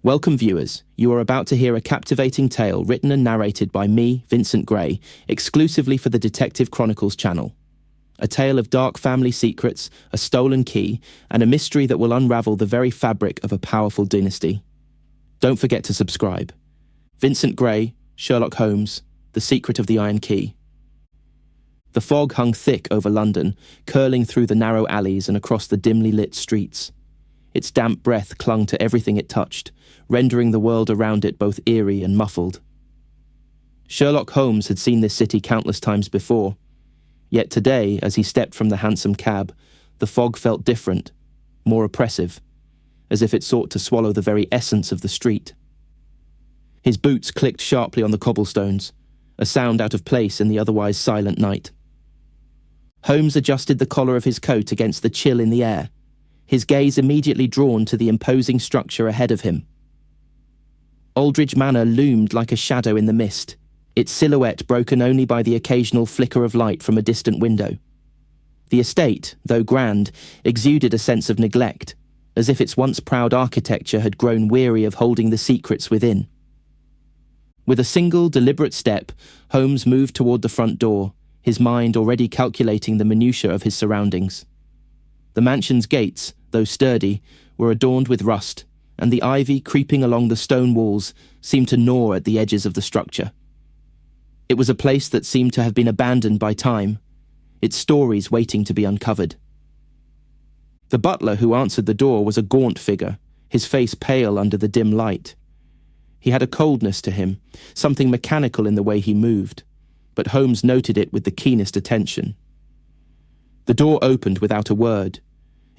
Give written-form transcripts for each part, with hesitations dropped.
Welcome viewers, you are about to hear a captivating tale written and narrated by me, Vincent Gray, exclusively for the Detective Chronicles channel. A tale of dark family secrets, a stolen key, and a mystery that will unravel the very fabric of a powerful dynasty. Don't forget to subscribe. Vincent Gray, Sherlock Holmes, The Secret of the Iron Key. The fog hung thick over London, curling through the narrow alleys and across the dimly lit streets. Its damp breath clung to everything it touched, rendering the world around it both eerie and muffled. Sherlock Holmes had seen this city countless times before, yet today, as he stepped from the hansom cab, the fog felt different, more oppressive, as if it sought to swallow the very essence of the street. His boots clicked sharply on the cobblestones, a sound out of place in the otherwise silent night. Holmes adjusted the collar of his coat against the chill in the air, his gaze immediately drawn to the imposing structure ahead of him. Aldridge Manor loomed like a shadow in the mist, its silhouette broken only by the occasional flicker of light from a distant window. The estate, though grand, exuded a sense of neglect, as if its once proud architecture had grown weary of holding the secrets within. With a single, deliberate step, Holmes moved toward the front door, his mind already calculating the minutiae of his surroundings. The mansion's gates, though sturdy, were adorned with rust, and the ivy creeping along the stone walls seemed to gnaw at the edges of the structure. It was a place that seemed to have been abandoned by time, its stories waiting to be uncovered. The butler who answered the door was a gaunt figure, his face pale under the dim light. He had a coldness to him, something mechanical in the way he moved, but Holmes noted it with the keenest attention. The door opened without a word.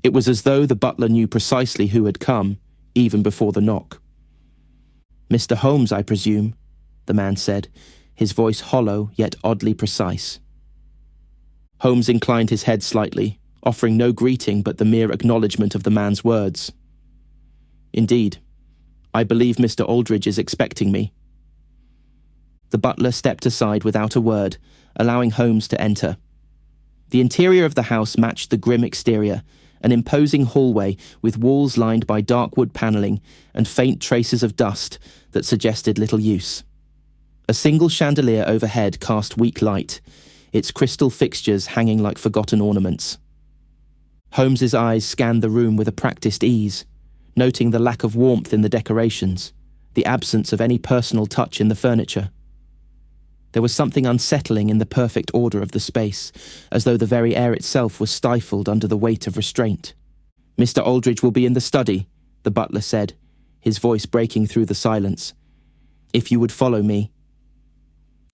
It was as though the butler knew precisely who had come, even before the knock. "Mr. Holmes, I presume," the man said, his voice hollow yet oddly precise. Holmes inclined his head slightly, offering no greeting but the mere acknowledgement of the man's words. "Indeed. I believe Mr. Aldridge is expecting me." The butler stepped aside without a word, allowing Holmes to enter. The interior of the house matched the grim exterior, an imposing hallway with walls lined by dark wood panelling and faint traces of dust that suggested little use. A single chandelier overhead cast weak light, its crystal fixtures hanging like forgotten ornaments. Holmes's eyes scanned the room with a practiced ease, noting the lack of warmth in the decorations, the absence of any personal touch in the furniture. There was something unsettling in the perfect order of the space, as though the very air itself was stifled under the weight of restraint. "Mr. Aldridge will be in the study," the butler said, his voice breaking through the silence. "If you would follow me."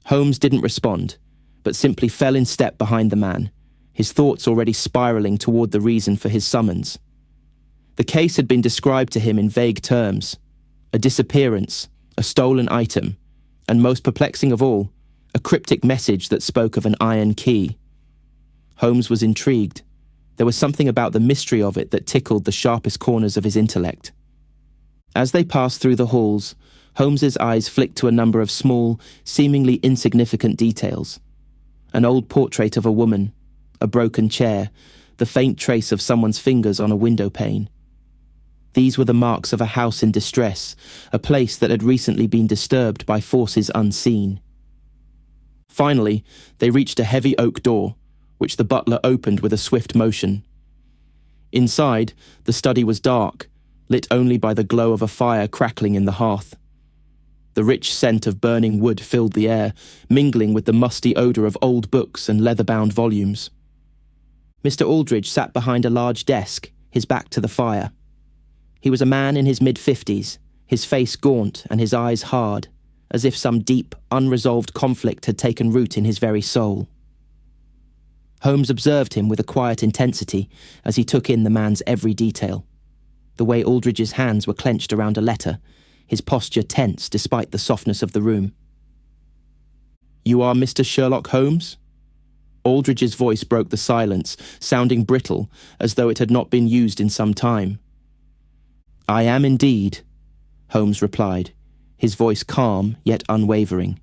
Holmes didn't respond, but simply fell in step behind the man, his thoughts already spiraling toward the reason for his summons. The case had been described to him in vague terms: a disappearance, a stolen item, and most perplexing of all, a cryptic message that spoke of an iron key. Holmes was intrigued. There was something about the mystery of it that tickled the sharpest corners of his intellect. As they passed through the halls, Holmes's eyes flicked to a number of small, seemingly insignificant details. An old portrait of a woman, a broken chair, the faint trace of someone's fingers on a window pane. These were the marks of a house in distress, a place that had recently been disturbed by forces unseen. Finally, they reached a heavy oak door, which the butler opened with a swift motion. Inside, the study was dark, lit only by the glow of a fire crackling in the hearth. The rich scent of burning wood filled the air, mingling with the musty odour of old books and leather-bound volumes. Mr. Aldridge sat behind a large desk, his back to the fire. He was a man in his mid-50s, his face gaunt and his eyes hard, as if some deep, unresolved conflict had taken root in his very soul. Holmes observed him with a quiet intensity as he took in the man's every detail. The way Aldridge's hands were clenched around a letter, his posture tense despite the softness of the room. "You are Mr. Sherlock Holmes?" Aldridge's voice broke the silence, sounding brittle, as though it had not been used in some time. "I am indeed," Holmes replied, his voice calm yet unwavering.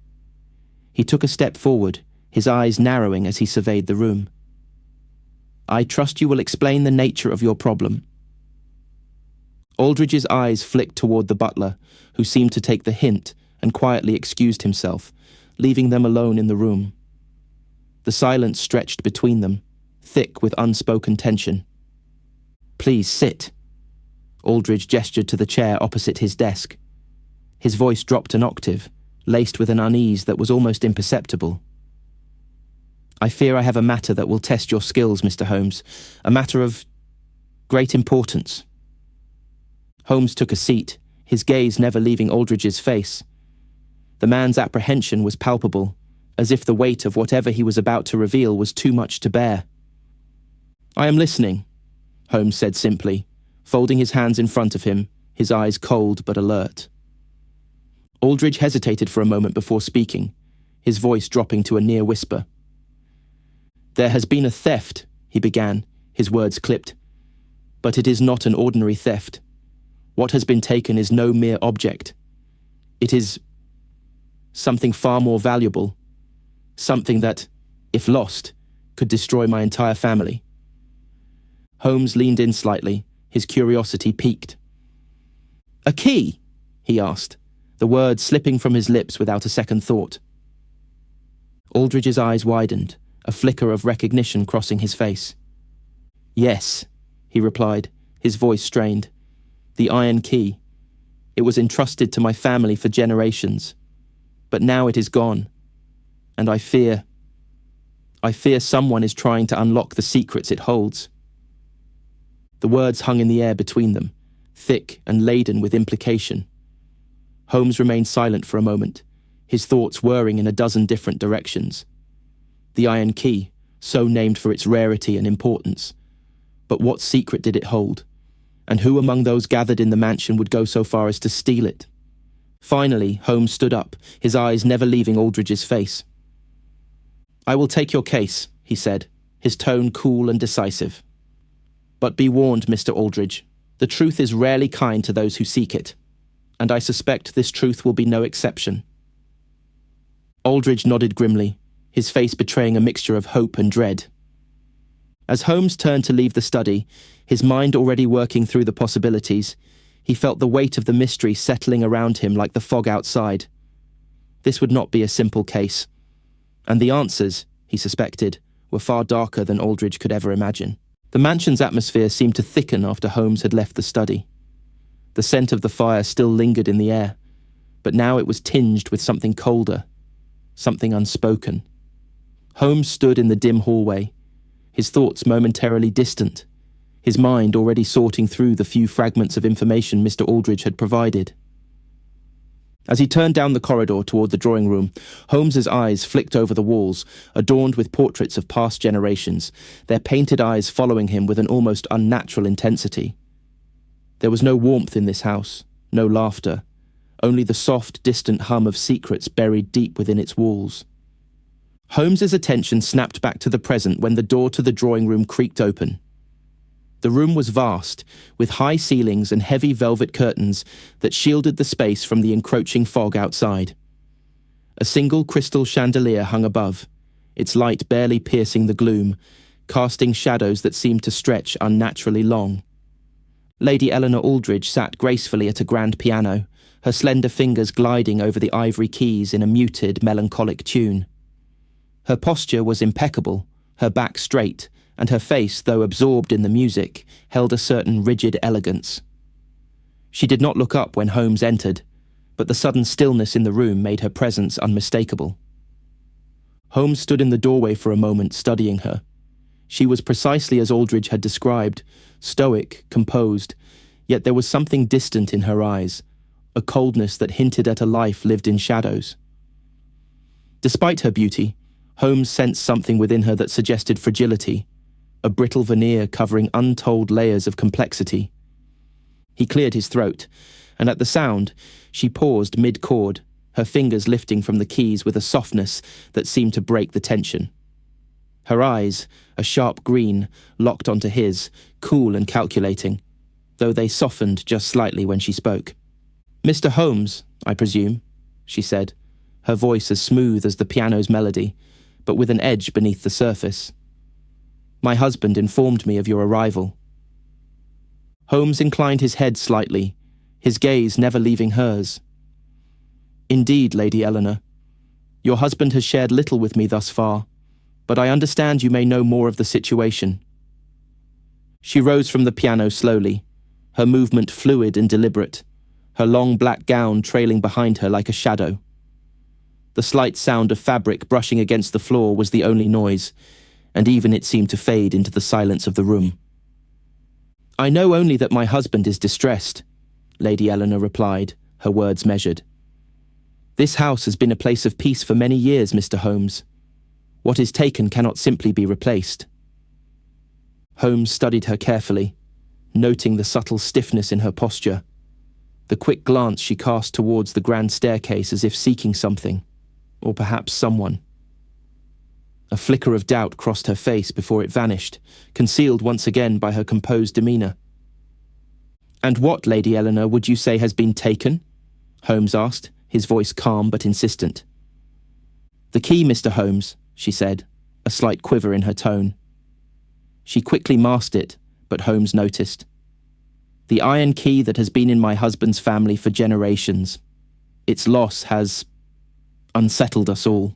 He took a step forward, his eyes narrowing as he surveyed the room. "I trust you will explain the nature of your problem." Aldridge's eyes flicked toward the butler, who seemed to take the hint and quietly excused himself, leaving them alone in the room. The silence stretched between them, thick with unspoken tension. "Please sit." Aldridge gestured to the chair opposite his desk. His voice dropped an octave, laced with an unease that was almost imperceptible. "I fear I have a matter that will test your skills, Mr. Holmes, a matter of great importance." Holmes took a seat, his gaze never leaving Aldridge's face. The man's apprehension was palpable, as if the weight of whatever he was about to reveal was too much to bear. "I am listening," Holmes said simply, folding his hands in front of him, his eyes cold but alert. Aldridge hesitated for a moment before speaking, his voice dropping to a near whisper. "There has been a theft," he began, his words clipped. "But it is not an ordinary theft. What has been taken is no mere object. It is something far more valuable, something that, if lost, could destroy my entire family." Holmes leaned in slightly, his curiosity piqued. "A key?" he asked, the words slipping from his lips without a second thought. Aldridge's eyes widened, a flicker of recognition crossing his face. "Yes," he replied, his voice strained. "The iron key. It was entrusted to my family for generations. But now it is gone. And I fear someone is trying to unlock the secrets it holds." The words hung in the air between them, thick and laden with implication. Holmes remained silent for a moment, his thoughts whirring in a dozen different directions. The iron key, so named for its rarity and importance. But what secret did it hold? And who among those gathered in the mansion would go so far as to steal it? Finally, Holmes stood up, his eyes never leaving Aldridge's face. "I will take your case," he said, his tone cool and decisive. "But be warned, Mr. Aldridge, the truth is rarely kind to those who seek it, and I suspect this truth will be no exception." Aldridge nodded grimly, his face betraying a mixture of hope and dread. As Holmes turned to leave the study, his mind already working through the possibilities, he felt the weight of the mystery settling around him like the fog outside. This would not be a simple case, and the answers, he suspected, were far darker than Aldridge could ever imagine. The mansion's atmosphere seemed to thicken after Holmes had left the study. The scent of the fire still lingered in the air, but now it was tinged with something colder, something unspoken. Holmes stood in the dim hallway, his thoughts momentarily distant, his mind already sorting through the few fragments of information Mr. Aldridge had provided. As he turned down the corridor toward the drawing room, Holmes's eyes flicked over the walls, adorned with portraits of past generations, their painted eyes following him with an almost unnatural intensity. There was no warmth in this house, no laughter, only the soft, distant hum of secrets buried deep within its walls. Holmes's attention snapped back to the present when the door to the drawing room creaked open. The room was vast, with high ceilings and heavy velvet curtains that shielded the space from the encroaching fog outside. A single crystal chandelier hung above, its light barely piercing the gloom, casting shadows that seemed to stretch unnaturally long. Lady Eleanor Aldridge sat gracefully at a grand piano, her slender fingers gliding over the ivory keys in a muted, melancholic tune. Her posture was impeccable, her back straight, and her face, though absorbed in the music, held a certain rigid elegance. She did not look up when Holmes entered, but the sudden stillness in the room made her presence unmistakable. Holmes stood in the doorway for a moment, studying her. She was precisely as Aldridge had described, stoic, composed, yet there was something distant in her eyes, a coldness that hinted at a life lived in shadows. Despite her beauty, Holmes sensed something within her that suggested fragility, a brittle veneer covering untold layers of complexity. He cleared his throat, and at the sound, she paused mid-chord, her fingers lifting from the keys with a softness that seemed to break the tension. Her eyes, a sharp green, locked onto his, cool and calculating, though they softened just slightly when she spoke. "Mr. Holmes, I presume," she said, her voice as smooth as the piano's melody, but with an edge beneath the surface. "My husband informed me of your arrival." Holmes inclined his head slightly, his gaze never leaving hers. Indeed, Lady Eleanor. Your husband has shared little with me thus far, but I understand you may know more of the situation. She rose from the piano slowly, her movement fluid and deliberate, her long black gown trailing behind her like a shadow. The slight sound of fabric brushing against the floor was the only noise, and even it seemed to fade into the silence of the room. I know only that my husband is distressed, Lady Eleanor replied, her words measured. This house has been a place of peace for many years, Mr. Holmes. What is taken cannot simply be replaced. Holmes studied her carefully, noting the subtle stiffness in her posture, the quick glance she cast towards the grand staircase as if seeking something, or perhaps someone. A flicker of doubt crossed her face before it vanished, concealed once again by her composed demeanour. And what, Lady Eleanor, would you say has been taken? Holmes asked, his voice calm but insistent. The key, Mr. Holmes, she said, a slight quiver in her tone. She quickly masked it, but Holmes noticed. The iron key that has been in my husband's family for generations. Its loss has unsettled us all.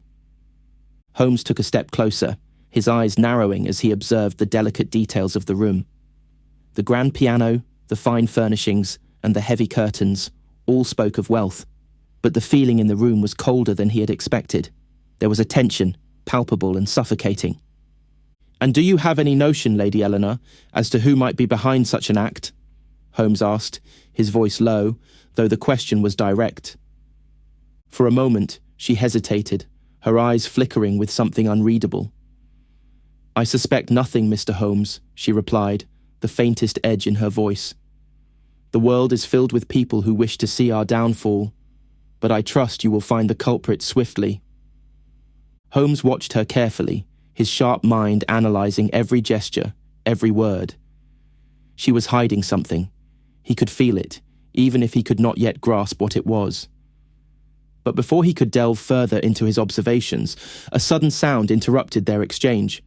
Holmes took a step closer, his eyes narrowing as he observed the delicate details of the room. The grand piano, the fine furnishings, and the heavy curtains all spoke of wealth, but the feeling in the room was colder than he had expected. There was a tension, palpable and suffocating. And do you have any notion, Lady Eleanor, as to who might be behind such an act? Holmes asked, his voice low, though the question was direct. For a moment, she hesitated, her eyes flickering with something unreadable. I suspect nothing, Mr. Holmes, she replied, the faintest edge in her voice. The world is filled with people who wish to see our downfall, but I trust you will find the culprit swiftly. Holmes watched her carefully, his sharp mind analysing every gesture, every word. She was hiding something. He could feel it, even if he could not yet grasp what it was. But before he could delve further into his observations, a sudden sound interrupted their exchange.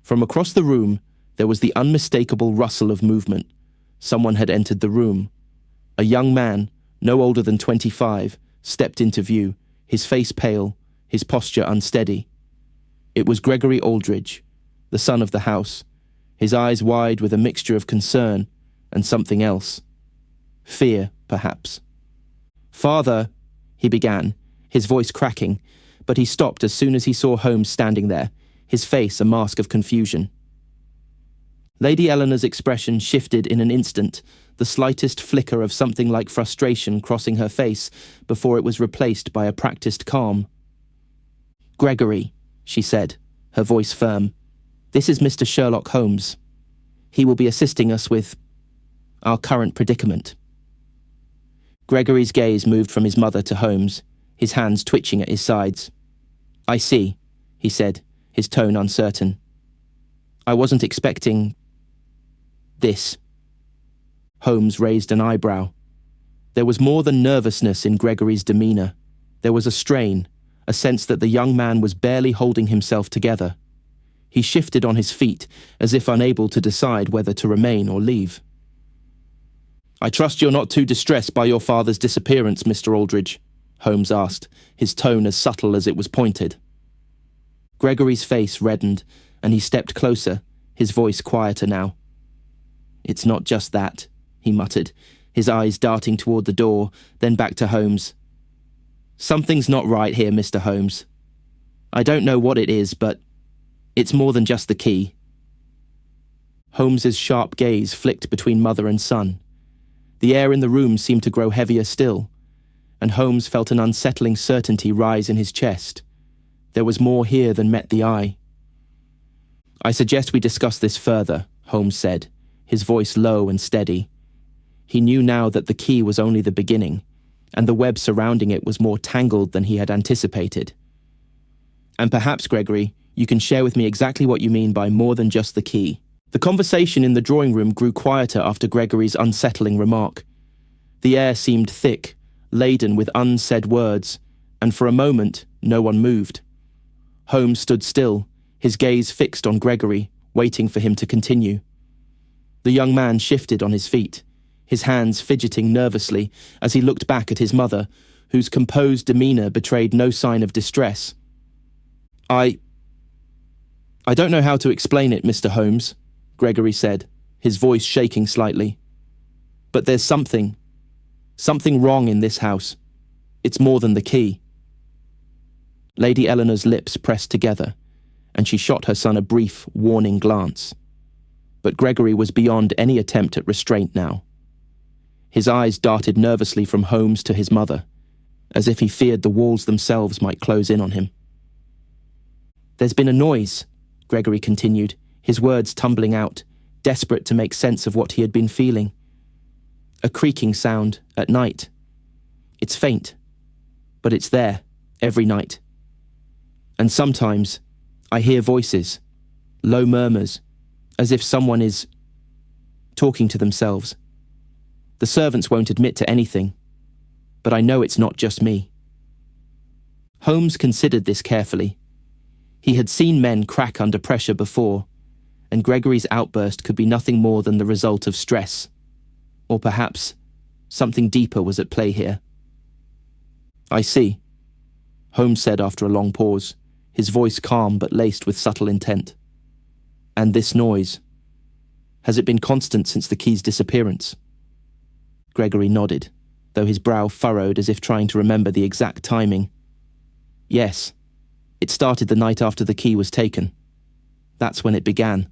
From across the room, there was the unmistakable rustle of movement. Someone had entered the room. A young man, no older than 25, stepped into view, his face pale, his posture unsteady. It was Gregory Aldridge, the son of the house, his eyes wide with a mixture of concern and something else. Fear, perhaps. Father, he began, his voice cracking, but he stopped as soon as he saw Holmes standing there, his face a mask of confusion. Lady Eleanor's expression shifted in an instant, the slightest flicker of something like frustration crossing her face before it was replaced by a practiced calm. Gregory, she said, her voice firm, this is Mr. Sherlock Holmes. He will be assisting us with our current predicament. Gregory's gaze moved from his mother to Holmes, his hands twitching at his sides. I see, he said, his tone uncertain. I wasn't expecting this. Holmes raised an eyebrow. There was more than nervousness in Gregory's demeanour. There was a strain, a sense that the young man was barely holding himself together. He shifted on his feet, as if unable to decide whether to remain or leave. I trust you're not too distressed by your father's disappearance, Mr. Aldridge, Holmes asked, his tone as subtle as it was pointed. Gregory's face reddened, and he stepped closer, his voice quieter now. It's not just that, he muttered, his eyes darting toward the door, then back to Holmes. Something's not right here, Mr. Holmes. I don't know what it is, but it's more than just the key. Holmes's sharp gaze flicked between mother and son. The air in the room seemed to grow heavier still, and Holmes felt an unsettling certainty rise in his chest. There was more here than met the eye. I suggest we discuss this further, Holmes said, his voice low and steady. He knew now that the key was only the beginning, and the web surrounding it was more tangled than he had anticipated. And perhaps, Gregory, you can share with me exactly what you mean by more than just the key. The conversation in the drawing room grew quieter after Gregory's unsettling remark. The air seemed thick, laden with unsaid words, and for a moment, no one moved. Holmes stood still, his gaze fixed on Gregory, waiting for him to continue. The young man shifted on his feet, his hands fidgeting nervously as he looked back at his mother, whose composed demeanour betrayed no sign of distress. I don't know how to explain it, Mr. Holmes, Gregory said, his voice shaking slightly. But there's something wrong in this house. It's more than the key. Lady Eleanor's lips pressed together, and she shot her son a brief, warning glance. But Gregory was beyond any attempt at restraint now. His eyes darted nervously from Holmes to his mother, as if he feared the walls themselves might close in on him. There's been a noise, Gregory continued, his words tumbling out, desperate to make sense of what he had been feeling. A creaking sound at night. It's faint, but it's there, every night. And sometimes I hear voices, low murmurs, as if someone is talking to themselves. The servants won't admit to anything, but I know it's not just me. Holmes considered this carefully. He had seen men crack under pressure before, and Gregory's outburst could be nothing more than the result of stress. Or perhaps something deeper was at play here. I see, Holmes said after a long pause, his voice calm but laced with subtle intent. And this noise, has it been constant since the key's disappearance? Gregory nodded, though his brow furrowed as if trying to remember the exact timing. Yes, it started the night after the key was taken. That's when it began.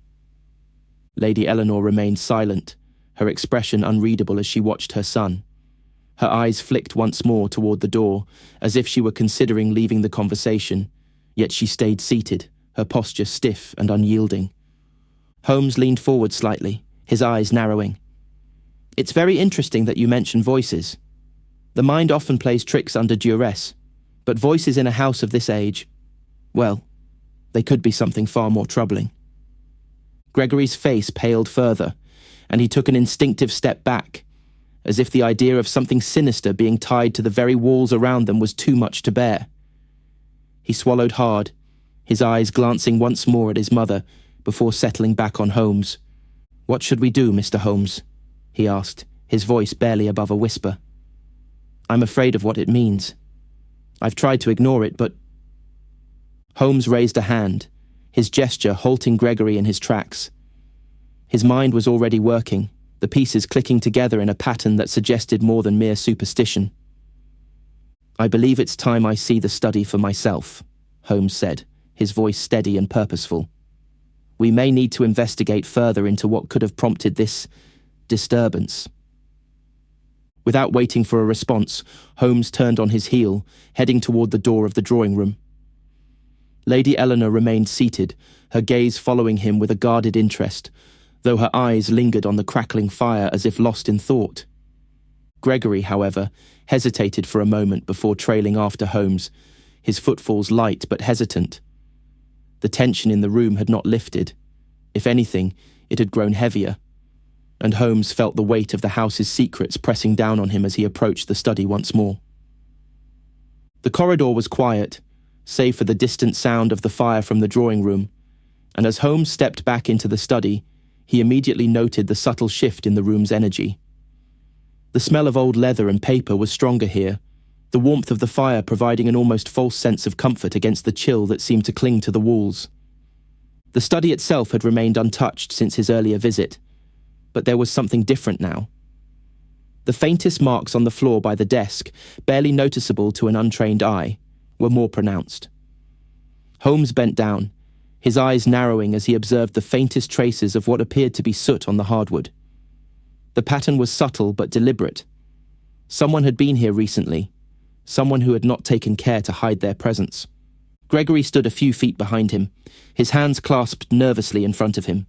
Lady Eleanor remained silent, her expression unreadable as she watched her son. Her eyes flicked once more toward the door, as if she were considering leaving the conversation, yet she stayed seated, her posture stiff and unyielding. Holmes leaned forward slightly, his eyes narrowing. It's very interesting that you mention voices. The mind often plays tricks under duress, but voices in a house of this age, well, they could be something far more troubling. Gregory's face paled further, and he took an instinctive step back, as if the idea of something sinister being tied to the very walls around them was too much to bear. He swallowed hard, his eyes glancing once more at his mother, before settling back on Holmes. "What should we do, Mr. Holmes?" he asked, his voice barely above a whisper. "I'm afraid of what it means. I've tried to ignore it, but—" Holmes raised a hand, his gesture halting Gregory in his tracks. His mind was already working, the pieces clicking together in a pattern that suggested more than mere superstition. "I believe it's time I see the study for myself," Holmes said, his voice steady and purposeful. "We may need to investigate further into what could have prompted this disturbance." Without waiting for a response, Holmes turned on his heel, heading toward the door of the drawing room. Lady Eleanor remained seated, her gaze following him with a guarded interest, though her eyes lingered on the crackling fire as if lost in thought. Gregory, however, hesitated for a moment before trailing after Holmes, his footfalls light but hesitant. The tension in the room had not lifted. If anything, it had grown heavier, and Holmes felt the weight of the house's secrets pressing down on him as he approached the study once more. The corridor was quiet, save for the distant sound of the fire from the drawing room, and as Holmes stepped back into the study, he immediately noted the subtle shift in the room's energy. The smell of old leather and paper was stronger here, the warmth of the fire providing an almost false sense of comfort against the chill that seemed to cling to the walls. The study itself had remained untouched since his earlier visit, but there was something different now. The faintest marks on the floor by the desk, barely noticeable to an untrained eye, were more pronounced. Holmes bent down, his eyes narrowing as he observed the faintest traces of what appeared to be soot on the hardwood. The pattern was subtle but deliberate. Someone had been here recently, someone who had not taken care to hide their presence. Gregory stood a few feet behind him, his hands clasped nervously in front of him,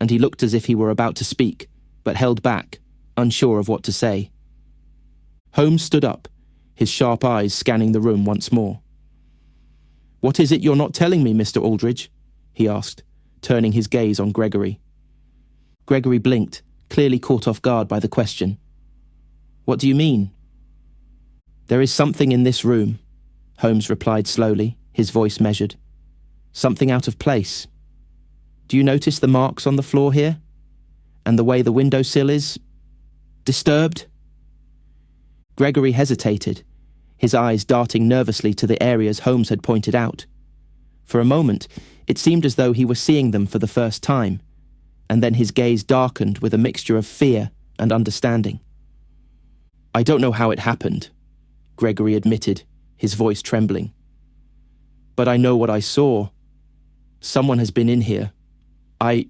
and he looked as if he were about to speak, but held back, unsure of what to say. Holmes stood up, his sharp eyes scanning the room once more. "What is it you're not telling me, Mr. Aldridge?" he asked, turning his gaze on Gregory. Gregory blinked, clearly caught off guard by the question. "What do you mean?" "There is something in this room," Holmes replied slowly, his voice measured. "Something out of place. Do you notice the marks on the floor here? And the way the windowsill is disturbed? Gregory hesitated, his eyes darting nervously to the areas Holmes had pointed out. For a moment, it seemed as though he were seeing them for the first time, and then his gaze darkened with a mixture of fear and understanding. "I don't know how it happened," Gregory admitted, his voice trembling. "But I know what I saw. Someone has been in here. I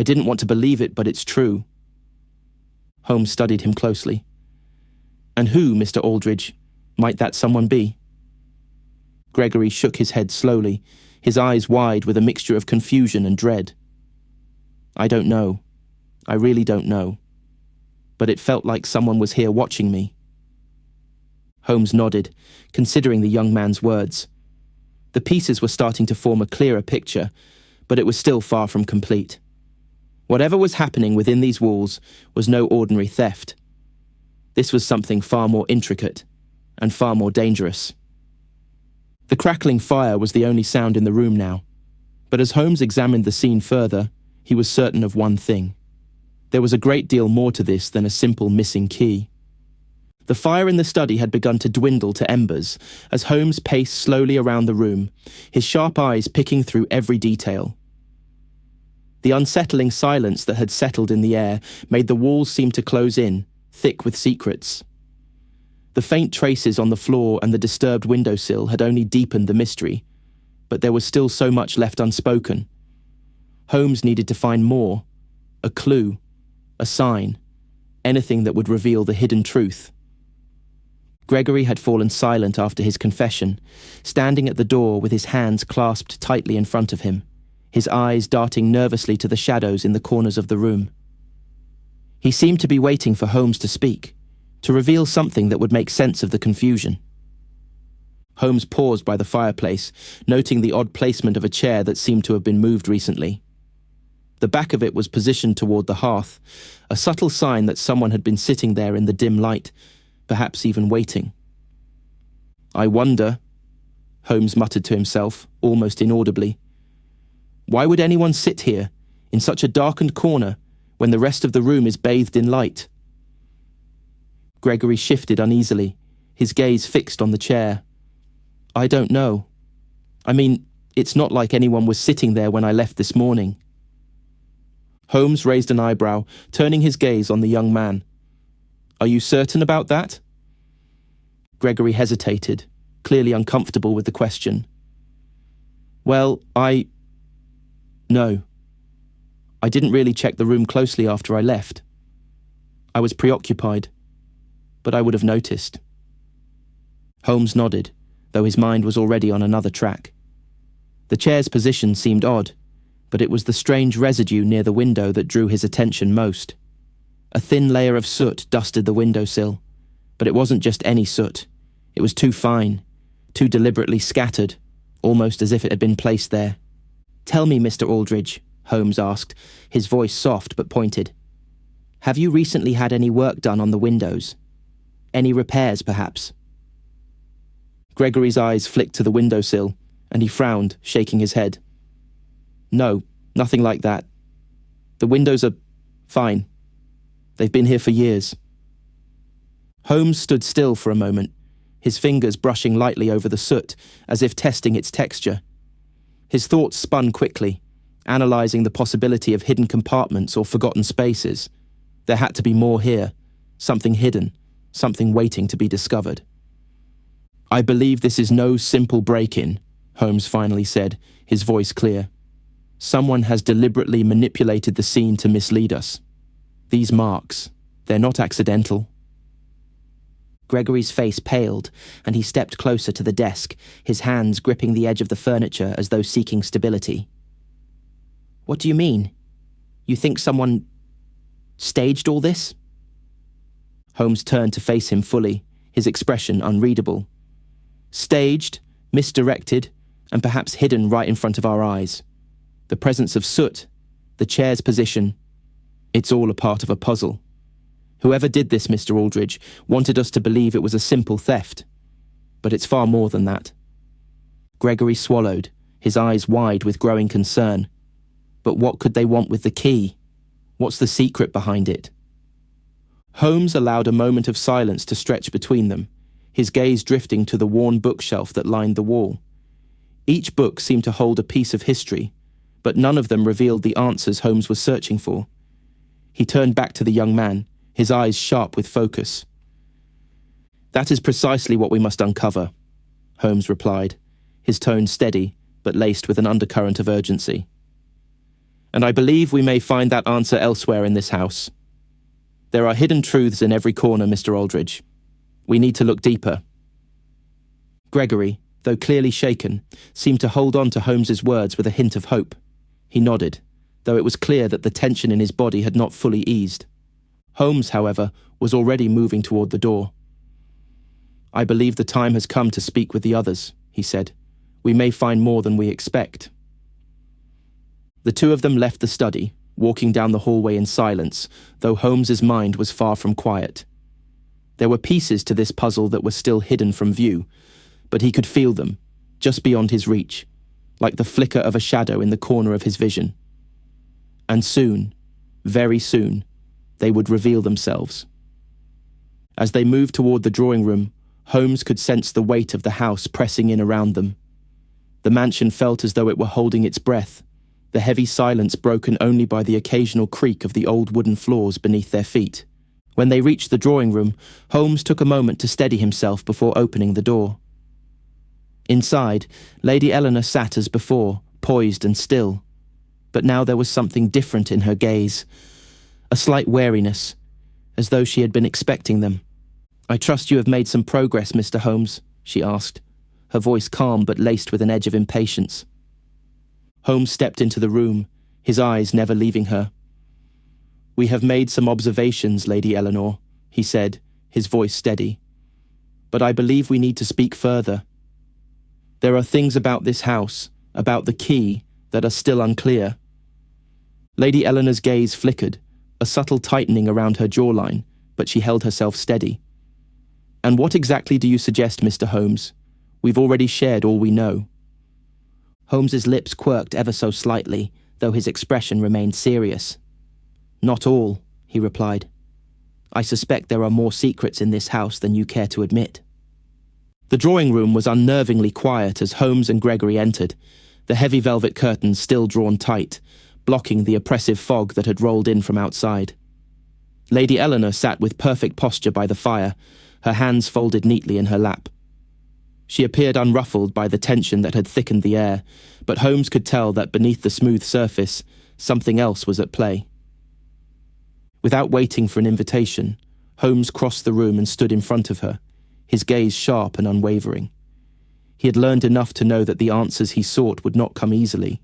didn't want to believe it, but it's true." Holmes studied him closely. "And who, Mr. Aldridge, might that someone be?" Gregory shook his head slowly, his eyes wide with a mixture of confusion and dread. "I don't know. I really don't know. But it felt like someone was here watching me." Holmes nodded, considering the young man's words. The pieces were starting to form a clearer picture, but it was still far from complete. Whatever was happening within these walls was no ordinary theft. This was something far more intricate and far more dangerous. The crackling fire was the only sound in the room now, but as Holmes examined the scene further, he was certain of one thing. There was a great deal more to this than a simple missing key. The fire in the study had begun to dwindle to embers as Holmes paced slowly around the room, his sharp eyes picking through every detail. The unsettling silence that had settled in the air made the walls seem to close in, thick with secrets. The faint traces on the floor and the disturbed windowsill had only deepened the mystery, but there was still so much left unspoken. Holmes needed to find more, a clue, a sign, anything that would reveal the hidden truth. Gregory had fallen silent after his confession, standing at the door with his hands clasped tightly in front of him, his eyes darting nervously to the shadows in the corners of the room. He seemed to be waiting for Holmes to speak, to reveal something that would make sense of the confusion. Holmes paused by the fireplace, noting the odd placement of a chair that seemed to have been moved recently. The back of it was positioned toward the hearth, a subtle sign that someone had been sitting there in the dim light, perhaps even waiting. "I wonder," Holmes muttered to himself, almost inaudibly. "Why would anyone sit here, in such a darkened corner, when the rest of the room is bathed in light?" Gregory shifted uneasily, his gaze fixed on the chair. "I don't know. I mean, it's not like anyone was sitting there when I left this morning." Holmes raised an eyebrow, turning his gaze on the young man. "Are you certain about that?" Gregory hesitated, clearly uncomfortable with the question. "Well, No. I didn't really check the room closely after I left. I was preoccupied, but I would have noticed." Holmes nodded, though his mind was already on another track. The chair's position seemed odd, but it was the strange residue near the window that drew his attention most. A thin layer of soot dusted the windowsill, but it wasn't just any soot. It was too fine, too deliberately scattered, almost as if it had been placed there. "Tell me, Mr. Aldridge," Holmes asked, his voice soft but pointed. "Have you recently had any work done on the windows? Any repairs, perhaps?" Gregory's eyes flicked to the windowsill, and he frowned, shaking his head. "No, nothing like that. The windows are fine. They've been here for years." Holmes stood still for a moment, his fingers brushing lightly over the soot, as if testing its texture. His thoughts spun quickly, analysing the possibility of hidden compartments or forgotten spaces. There had to be more here, something hidden, something waiting to be discovered. "I believe this is no simple break-in," Holmes finally said, his voice clear. "Someone has deliberately manipulated the scene to mislead us. These marks, they're not accidental." Gregory's face paled, and he stepped closer to the desk, his hands gripping the edge of the furniture as though seeking stability. "What do you mean? You think someone staged all this?" Holmes turned to face him fully, his expression unreadable. "Staged, misdirected, and perhaps hidden right in front of our eyes. The presence of soot, the chair's position, it's all a part of a puzzle. Whoever did this, Mr. Aldridge, wanted us to believe it was a simple theft. But it's far more than that." Gregory swallowed, his eyes wide with growing concern. But what could they want with the key? What's the secret behind it? Holmes allowed a moment of silence to stretch between them, his gaze drifting to the worn bookshelf that lined the wall. Each book seemed to hold a piece of history, but none of them revealed the answers Holmes was searching for. He turned back to the young man, his eyes sharp with focus. "That is precisely what we must uncover," Holmes replied, his tone steady, but laced with an undercurrent of urgency. "And I believe we may find that answer elsewhere in this house. There are hidden truths in every corner, Mr. Aldridge. We need to look deeper." Gregory, though clearly shaken, seemed to hold on to Holmes's words with a hint of hope. He nodded, though it was clear that the tension in his body had not fully eased. Holmes, however, was already moving toward the door. "I believe the time has come to speak with the others," he said. "We may find more than we expect." The two of them left the study, walking down the hallway in silence, though Holmes's mind was far from quiet. There were pieces to this puzzle that were still hidden from view, but he could feel them, just beyond his reach, like the flicker of a shadow in the corner of his vision. And soon, very soon, they would reveal themselves. As they moved toward the drawing room, Holmes could sense the weight of the house pressing in around them. The mansion felt as though it were holding its breath, the heavy silence broken only by the occasional creak of the old wooden floors beneath their feet. When they reached the drawing room, Holmes took a moment to steady himself before opening the door. Inside, Lady Eleanor sat as before, poised and still. But now there was something different in her gaze, a slight wariness, as though she had been expecting them. "I trust you have made some progress, Mr. Holmes," she asked, her voice calm but laced with an edge of impatience. Holmes stepped into the room, his eyes never leaving her. "We have made some observations, Lady Eleanor," he said, his voice steady. "But I believe we need to speak further. There are things about this house, about the key, that are still unclear." Lady Eleanor's gaze flickered, a subtle tightening around her jawline, but she held herself steady. "And what exactly do you suggest, Mr. Holmes? We've already shared all we know." Holmes's lips quirked ever so slightly, though his expression remained serious. "Not all," he replied. "I suspect there are more secrets in this house than you care to admit." The drawing room was unnervingly quiet as Holmes and Gregory entered, the heavy velvet curtains still drawn tight, blocking the oppressive fog that had rolled in from outside. Lady Eleanor sat with perfect posture by the fire, her hands folded neatly in her lap. She appeared unruffled by the tension that had thickened the air, but Holmes could tell that beneath the smooth surface, something else was at play. Without waiting for an invitation, Holmes crossed the room and stood in front of her, his gaze sharp and unwavering. He had learned enough to know that the answers he sought would not come easily,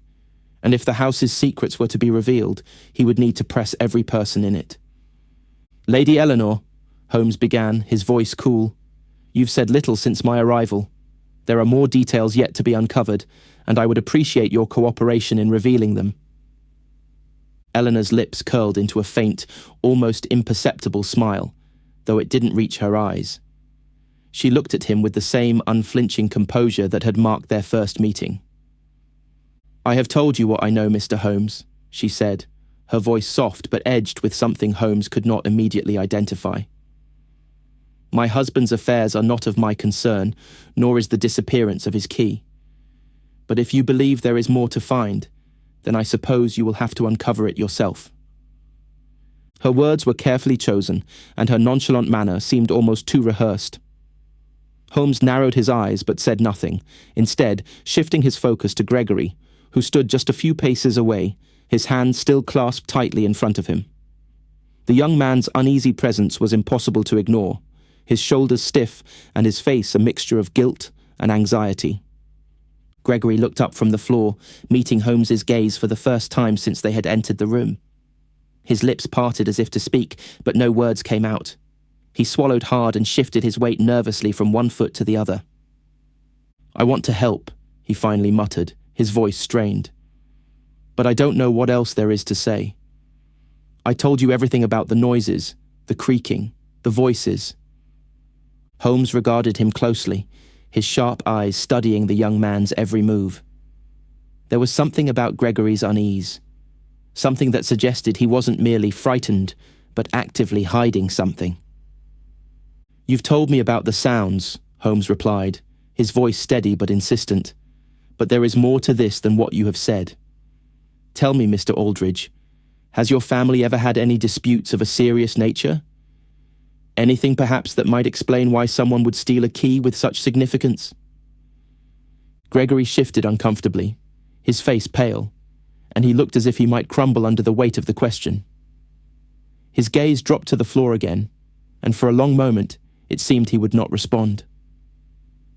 and if the house's secrets were to be revealed, he would need to press every person in it. "Lady Eleanor," Holmes began, his voice cool, "you've said little since my arrival. There are more details yet to be uncovered, and I would appreciate your cooperation in revealing them." Eleanor's lips curled into a faint, almost imperceptible smile, though it didn't reach her eyes. She looked at him with the same unflinching composure that had marked their first meeting. "I have told you what I know, Mr. Holmes," she said, her voice soft but edged with something Holmes could not immediately identify. "My husband's affairs are not of my concern, nor is the disappearance of his key. But if you believe there is more to find, then I suppose you will have to uncover it yourself." Her words were carefully chosen, and her nonchalant manner seemed almost too rehearsed. Holmes narrowed his eyes but said nothing, instead shifting his focus to Gregory, who stood just a few paces away, his hands still clasped tightly in front of him. The young man's uneasy presence was impossible to ignore, his shoulders stiff and his face a mixture of guilt and anxiety. Gregory looked up from the floor, meeting Holmes's gaze for the first time since they had entered the room. His lips parted as if to speak, but no words came out. He swallowed hard and shifted his weight nervously from one foot to the other. "I want to help," he finally muttered, his voice strained. "But I don't know what else there is to say. I told you everything about the noises, the creaking, the voices." Holmes regarded him closely, his sharp eyes studying the young man's every move. There was something about Gregory's unease, something that suggested he wasn't merely frightened, but actively hiding something. "You've told me about the sounds," Holmes replied, his voice steady but insistent. "But there is more to this than what you have said. Tell me, Mr. Aldridge, has your family ever had any disputes of a serious nature? Anything perhaps that might explain why someone would steal a key with such significance?" Gregory shifted uncomfortably, his face pale, and he looked as if he might crumble under the weight of the question. His gaze dropped to the floor again, and for a long moment it seemed he would not respond.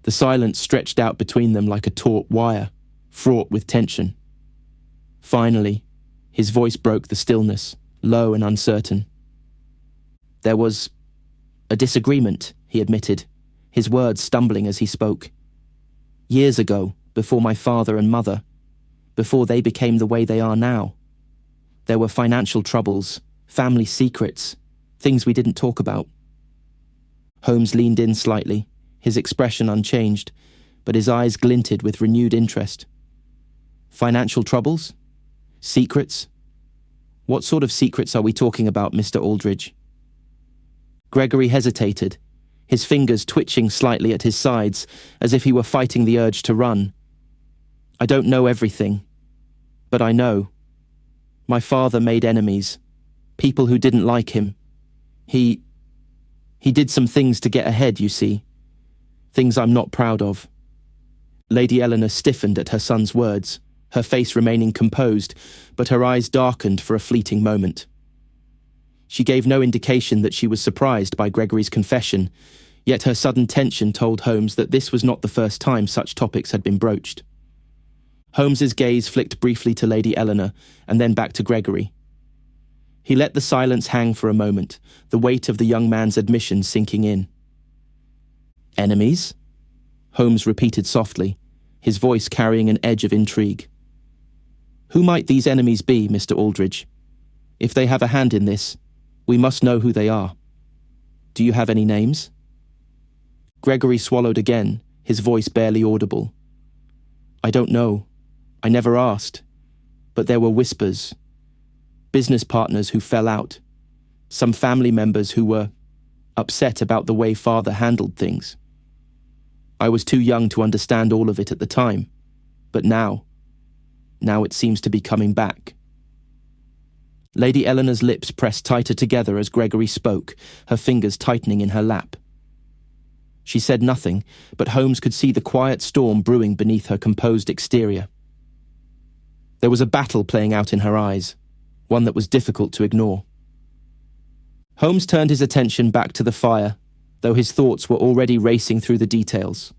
The silence stretched out between them like a taut wire, fraught with tension. Finally, his voice broke the stillness, low and uncertain. "There was a disagreement," he admitted, his words stumbling as he spoke. "Years ago, before my father and mother, before they became the way they are now. There were financial troubles, family secrets, things we didn't talk about." Holmes leaned in slightly, his expression unchanged, but his eyes glinted with renewed interest. "Financial troubles? Secrets? What sort of secrets are we talking about, Mr. Aldridge?" Gregory hesitated, his fingers twitching slightly at his sides, as if he were fighting the urge to run. "I don't know everything, but I know. My father made enemies, people who didn't like him. He did some things to get ahead, you see. Things I'm not proud of." Lady Eleanor stiffened at her son's words, her face remaining composed, but her eyes darkened for a fleeting moment. She gave no indication that she was surprised by Gregory's confession, yet her sudden tension told Holmes that this was not the first time such topics had been broached. Holmes's gaze flicked briefly to Lady Eleanor, and then back to Gregory. He let the silence hang for a moment, the weight of the young man's admission sinking in. "Enemies?" Holmes repeated softly, his voice carrying an edge of intrigue. "Who might these enemies be, Mr. Aldridge? If they have a hand in this, we must know who they are. Do you have any names?" Gregory swallowed again, his voice barely audible. "I don't know. I never asked. But there were whispers. Business partners who fell out. Some family members who were upset about the way father handled things. I was too young to understand all of it at the time, but now it seems to be coming back." Lady Eleanor's lips pressed tighter together as Gregory spoke, her fingers tightening in her lap. She said nothing, but Holmes could see the quiet storm brewing beneath her composed exterior. There was a battle playing out in her eyes, one that was difficult to ignore. Holmes turned his attention back to the fire, though his thoughts were already racing through the details.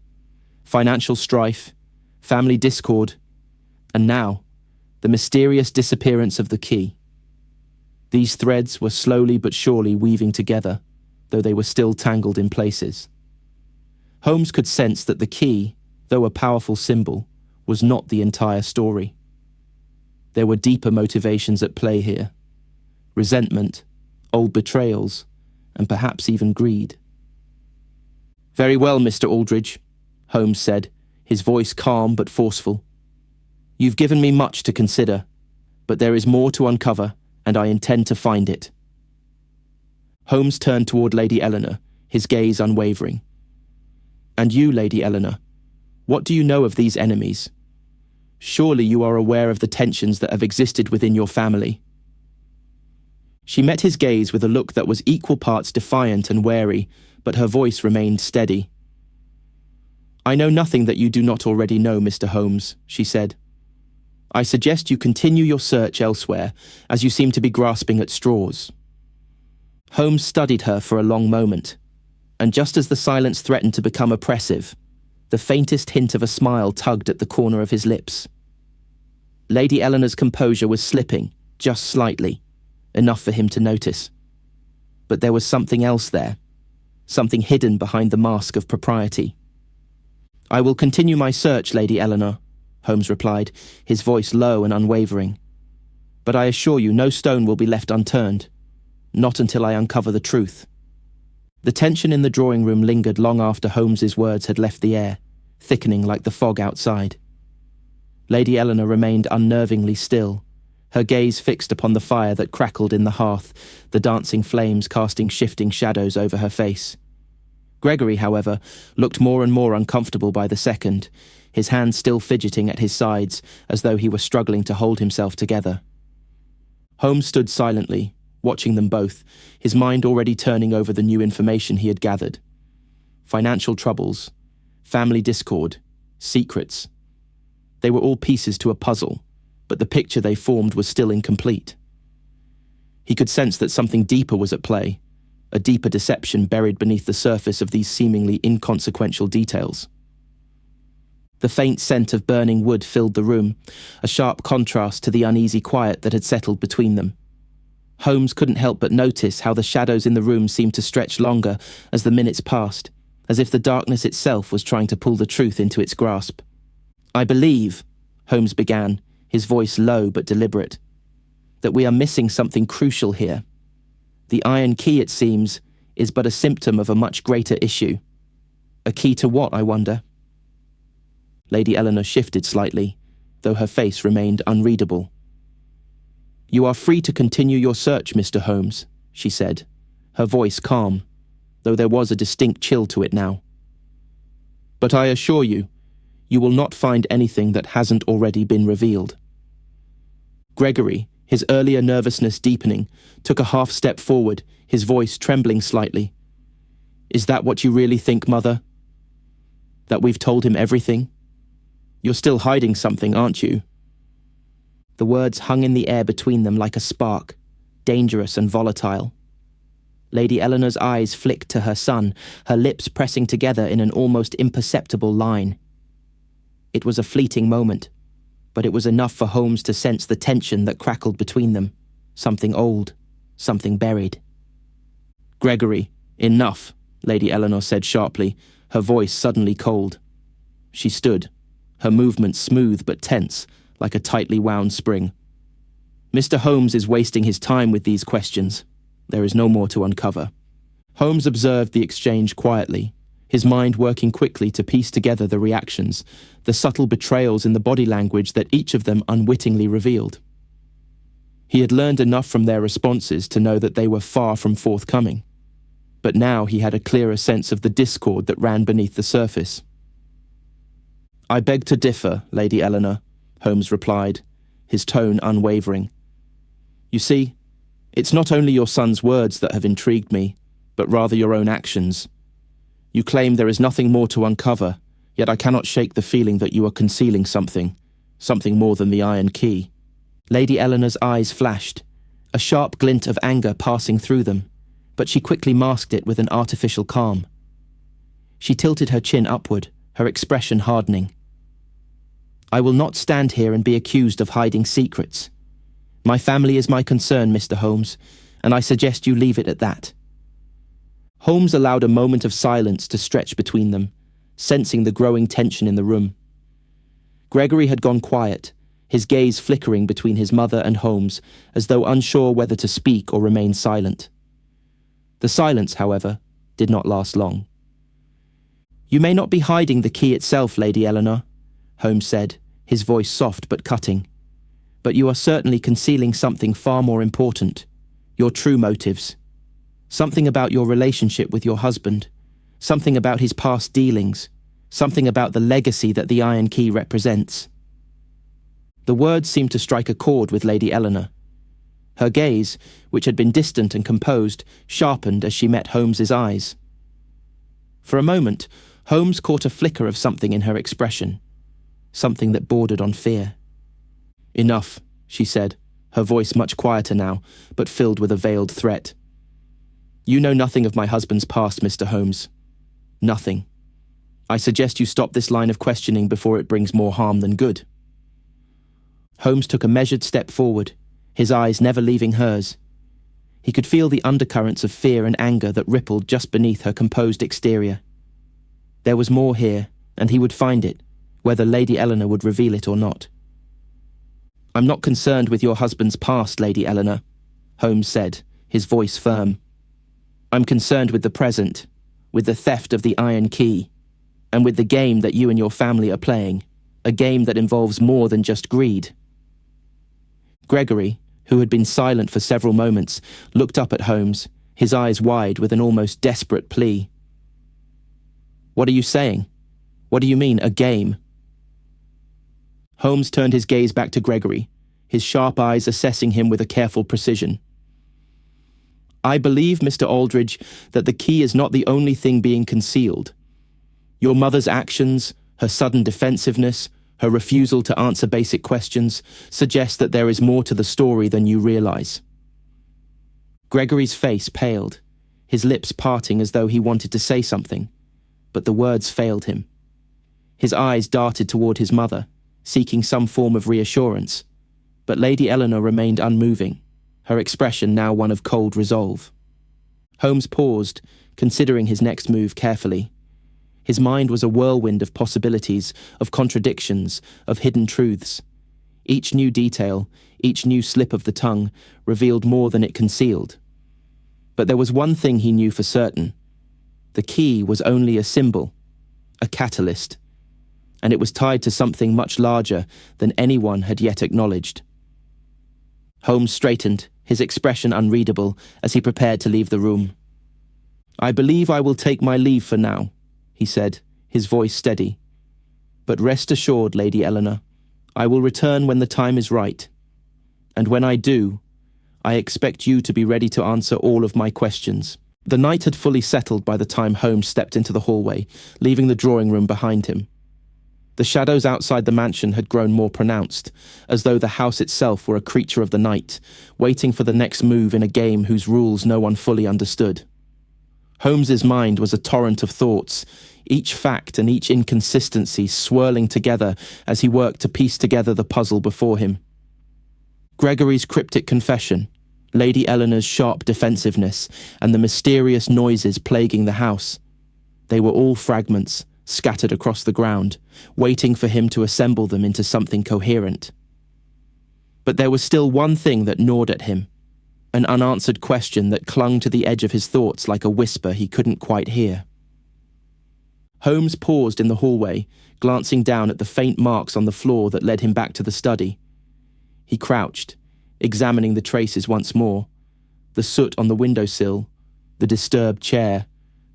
Financial strife, family discord, and now, the mysterious disappearance of the key. These threads were slowly but surely weaving together, though they were still tangled in places. Holmes could sense that the key, though a powerful symbol, was not the entire story. There were deeper motivations at play here. Resentment, old betrayals, and perhaps even greed. "Very well, Mr. Aldridge," Holmes said, his voice calm but forceful. "You've given me much to consider, but there is more to uncover, and I intend to find it." Holmes turned toward Lady Eleanor, his gaze unwavering. "And you, Lady Eleanor, what do you know of these enemies? Surely you are aware of the tensions that have existed within your family." She met his gaze with a look that was equal parts defiant and wary, but her voice remained steady. "I know nothing that you do not already know, Mr. Holmes," she said. "I suggest you continue your search elsewhere, as you seem to be grasping at straws." Holmes studied her for a long moment, and just as the silence threatened to become oppressive, the faintest hint of a smile tugged at the corner of his lips. Lady Eleanor's composure was slipping, just slightly, enough for him to notice. But there was something else there, something hidden behind the mask of propriety. "I will continue my search, Lady Eleanor," Holmes replied, his voice low and unwavering. "But I assure you no stone will be left unturned, not until I uncover the truth." The tension in the drawing room lingered long after Holmes's words had left the air, thickening like the fog outside. Lady Eleanor remained unnervingly still, her gaze fixed upon the fire that crackled in the hearth, the dancing flames casting shifting shadows over her face. Gregory, however, looked more and more uncomfortable by the second, his hands still fidgeting at his sides as though he were struggling to hold himself together. Holmes stood silently, watching them both, his mind already turning over the new information he had gathered. Financial troubles, family discord, secrets. They were all pieces to a puzzle, but the picture they formed was still incomplete. He could sense that something deeper was at play, a deeper deception buried beneath the surface of these seemingly inconsequential details. The faint scent of burning wood filled the room, a sharp contrast to the uneasy quiet that had settled between them. Holmes couldn't help but notice how the shadows in the room seemed to stretch longer as the minutes passed, as if the darkness itself was trying to pull the truth into its grasp. "I believe," Holmes began, his voice low but deliberate, "that we are missing something crucial here. The iron key, it seems, is but a symptom of a much greater issue. A key to what, I wonder?" Lady Eleanor shifted slightly, though her face remained unreadable. "You are free to continue your search, Mr. Holmes," she said, her voice calm, though there was a distinct chill to it now. "But I assure you, you will not find anything that hasn't already been revealed." Gregory, his earlier nervousness deepening, took a half step forward, his voice trembling slightly. "Is that what you really think, Mother? That we've told him everything? You're still hiding something, aren't you?" The words hung in the air between them like a spark, dangerous and volatile. Lady Eleanor's eyes flicked to her son, her lips pressing together in an almost imperceptible line. It was a fleeting moment, but it was enough for Holmes to sense the tension that crackled between them, something old, something buried. "Gregory, enough," Lady Eleanor said sharply, her voice suddenly cold. She stood, her movements smooth but tense, like a tightly wound spring. "Mr. Holmes is wasting his time with these questions. There is no more to uncover." Holmes observed the exchange quietly, his mind working quickly to piece together the reactions, the subtle betrayals in the body language that each of them unwittingly revealed. He had learned enough from their responses to know that they were far from forthcoming, but now he had a clearer sense of the discord that ran beneath the surface. "I beg to differ, Lady Eleanor," Holmes replied, his tone unwavering. "You see, it's not only your son's words that have intrigued me, but rather your own actions. You claim there is nothing more to uncover, yet I cannot shake the feeling that you are concealing something more than the iron key." Lady Eleanor's eyes flashed, a sharp glint of anger passing through them, but she quickly masked it with an artificial calm. She tilted her chin upward, her expression hardening. "I will not stand here and be accused of hiding secrets. My family is my concern, Mr. Holmes, and I suggest you leave it at that." Holmes allowed a moment of silence to stretch between them, sensing the growing tension in the room. Gregory had gone quiet, his gaze flickering between his mother and Holmes, as though unsure whether to speak or remain silent. The silence, however, did not last long. "You may not be hiding the key itself, Lady Eleanor," Holmes said, his voice soft but cutting. "But you are certainly concealing something far more important, your true motives. Something about your relationship with your husband, something about his past dealings, something about the legacy that the iron key represents." The words seemed to strike a chord with Lady Eleanor. Her gaze, which had been distant and composed, sharpened as she met Holmes's eyes. For a moment, Holmes caught a flicker of something in her expression, something that bordered on fear. "Enough," she said, her voice much quieter now, but filled with a veiled threat. "You know nothing of my husband's past, Mr. Holmes. Nothing. I suggest you stop this line of questioning before it brings more harm than good." Holmes took a measured step forward, his eyes never leaving hers. He could feel the undercurrents of fear and anger that rippled just beneath her composed exterior. There was more here, and he would find it, whether Lady Eleanor would reveal it or not. "I'm not concerned with your husband's past, Lady Eleanor," Holmes said, his voice firm. "I'm concerned with the present, with the theft of the iron key, and with the game that you and your family are playing, a game that involves more than just greed." Gregory, who had been silent for several moments, looked up at Holmes, his eyes wide with an almost desperate plea. "What are you saying? What do you mean, a game?" Holmes turned his gaze back to Gregory, his sharp eyes assessing him with a careful precision. "I believe, Mr. Aldridge, that the key is not the only thing being concealed. Your mother's actions, her sudden defensiveness, her refusal to answer basic questions, suggest that there is more to the story than you realize." Gregory's face paled, his lips parting as though he wanted to say something, but the words failed him. His eyes darted toward his mother, seeking some form of reassurance, but Lady Eleanor remained unmoving, her expression now one of cold resolve. Holmes paused, considering his next move carefully. His mind was a whirlwind of possibilities, of contradictions, of hidden truths. Each new detail, each new slip of the tongue, revealed more than it concealed. But there was one thing he knew for certain. The key was only a symbol, a catalyst, and it was tied to something much larger than anyone had yet acknowledged. Holmes straightened, his expression unreadable, as he prepared to leave the room. "I believe I will take my leave for now," he said, his voice steady. "But rest assured, Lady Eleanor, I will return when the time is right. And when I do, I expect you to be ready to answer all of my questions." The night had fully settled by the time Holmes stepped into the hallway, leaving the drawing room behind him. The shadows outside the mansion had grown more pronounced, as though the house itself were a creature of the night, waiting for the next move in a game whose rules no one fully understood. Holmes's mind was a torrent of thoughts, each fact and each inconsistency swirling together as he worked to piece together the puzzle before him. Gregory's cryptic confession, Lady Eleanor's sharp defensiveness, and the mysterious noises plaguing the house. They were all fragments, scattered across the ground, waiting for him to assemble them into something coherent. But there was still one thing that gnawed at him, an unanswered question that clung to the edge of his thoughts like a whisper he couldn't quite hear. Holmes paused in the hallway, glancing down at the faint marks on the floor that led him back to the study. He crouched, examining the traces once more, the soot on the windowsill, the disturbed chair,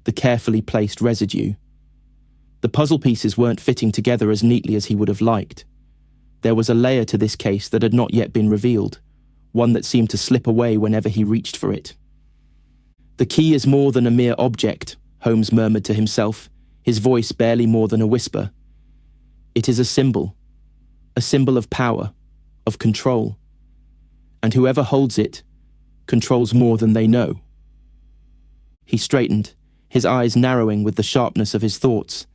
the carefully placed residue. The puzzle pieces weren't fitting together as neatly as he would have liked. There was a layer to this case that had not yet been revealed, one that seemed to slip away whenever he reached for it. "The key is more than a mere object," Holmes murmured to himself, his voice barely more than a whisper. "It is a symbol of power, of control. And whoever holds it controls more than they know." He straightened, his eyes narrowing with the sharpness of his thoughts.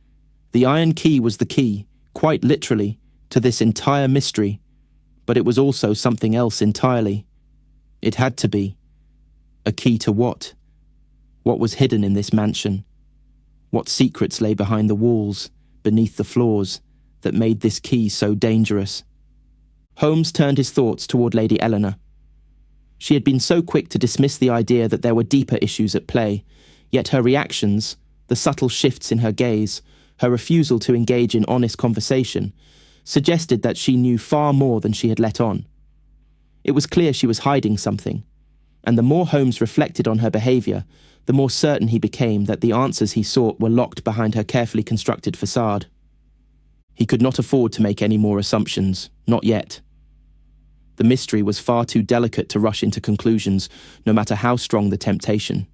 The iron key was the key, quite literally, to this entire mystery, but it was also something else entirely. It had to be. A key to what? What was hidden in this mansion? What secrets lay behind the walls, beneath the floors, that made this key so dangerous? Holmes turned his thoughts toward Lady Eleanor. She had been so quick to dismiss the idea that there were deeper issues at play, yet her reactions, the subtle shifts in her gaze, her refusal to engage in honest conversation, suggested that she knew far more than she had let on. It was clear she was hiding something, and the more Holmes reflected on her behavior, the more certain he became that the answers he sought were locked behind her carefully constructed facade. He could not afford to make any more assumptions, not yet. The mystery was far too delicate to rush into conclusions, no matter how strong the temptation.